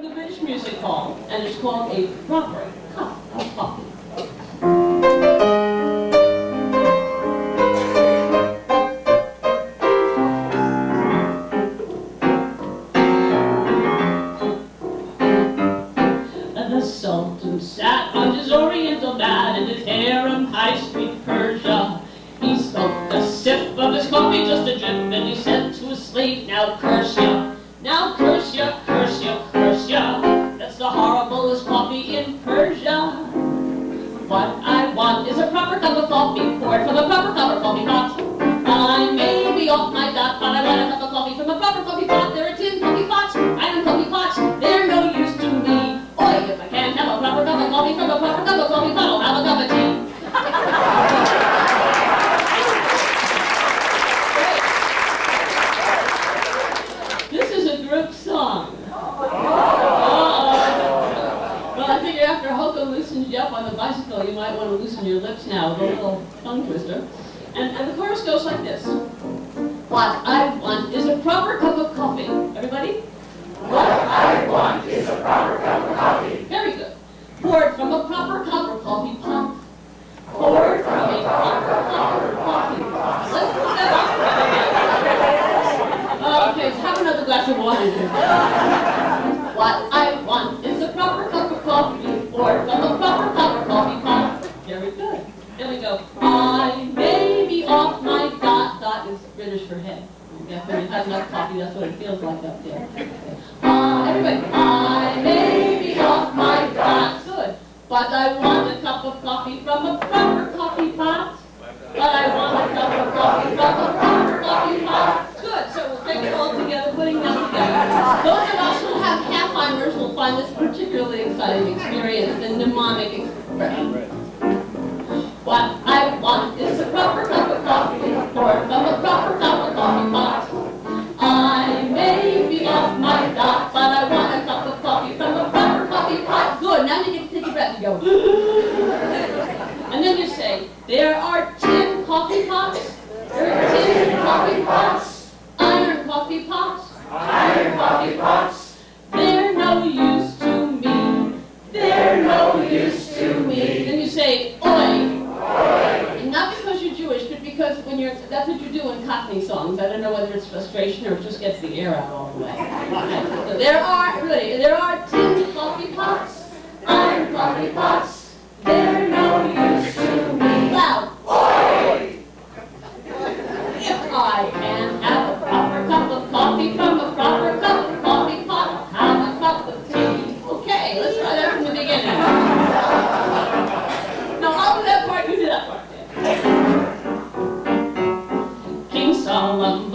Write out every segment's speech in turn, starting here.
from the British Music Hall, and it's called A Proper Cup of Coffee. The Sultan sat on his oriental mat in his harem, High Street, Persia. He smoked a sip of his coffee, just a drip, and he said to his slave, now curse ya, now curse ya, curse ya, curse ya. That's the horriblest coffee in Persia. What I want is a proper cup of coffee, poured from a proper cup of coffee pot. I may be off my dot, but I want a cup of coffee from a proper coffee pot. There are tin coffee pots, iron coffee pots, they're no use to me. Oi, if I can't have a proper cup of coffee from a proper cup of coffee pot, I'll have a cup of tea. This is a group song. Well, I figure after Hokum loosens you up on the bicycle, you might want to loosen your lips now with a little tongue twister. And the chorus goes like this. What I want is a proper cup of coffee. Everybody? What I want is a proper cup of coffee. Very good. Poured from a proper copper coffee pot. Poured from a proper copper coffee pot. Let's put that on. Okay, so have another glass of wine. What I want is a proper cup of coffee. Poured from a proper copper coffee pot. Very good. Here we go. I may be off my dot. Dot is British for head. Yeah, when you have enough coffee, that's what it feels like up there. Everybody, I may be off my dot. Good. But I want a cup of coffee from a proper coffee pot. But I want a cup of coffee from a proper coffee pot. Good. So we'll take it all together, putting them together. Those of us who have half-timers will find this particularly exciting experience, the mnemonic expression. What I want is a proper cup of coffee, poured from a proper cup of coffee pot. I may be off my dot, but I want a cup of coffee from a proper coffee pot. Good, now you get to take a breath and go. And then you say, there are tin coffee pots, there are tin coffee pots, iron coffee pots, Iron coffee pots. they're no use to me, They're no use to me. Then you say, oi. Oi. And not because you're Jewish, but because when that's what you do in Cockney songs. I don't know whether it's frustration or it just gets the air out all the way. So there are tin coffee pots, Iron coffee pots. They're no use to me. loud. Oi. If I can have a proper cup of coffee from a proper cup of coffee pot, I'll have a cup of tea. Okay, let's try that from the beginning. No, I'll do that part, you do that part. King Solomon,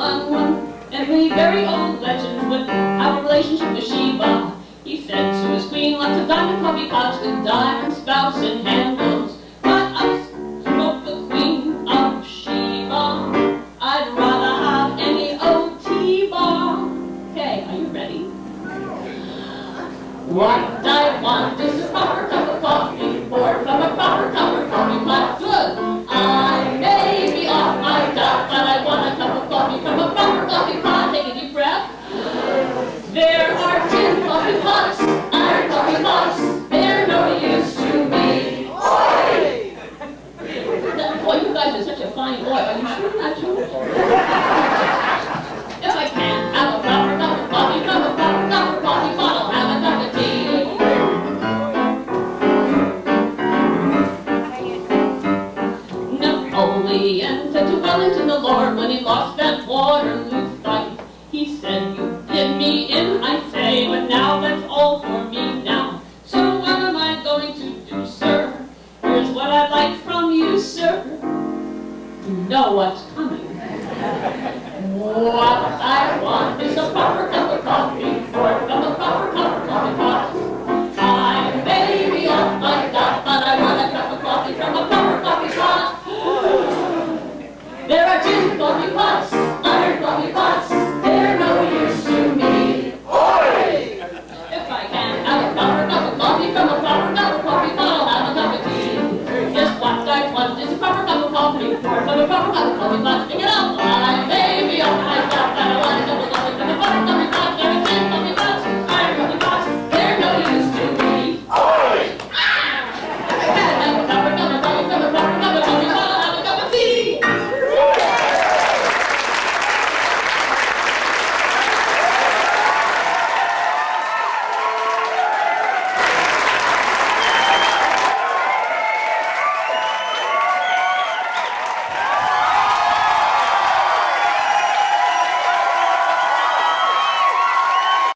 and the very old legend would have a relationship with Sheba. He said to his queen, lots of diamond coffee pots with diamond spouts and handles. But I smoke the queen of Sheba. I'd rather have any old tea bar. Okay, are you ready? What I want is a proper cup of coffee, poured from a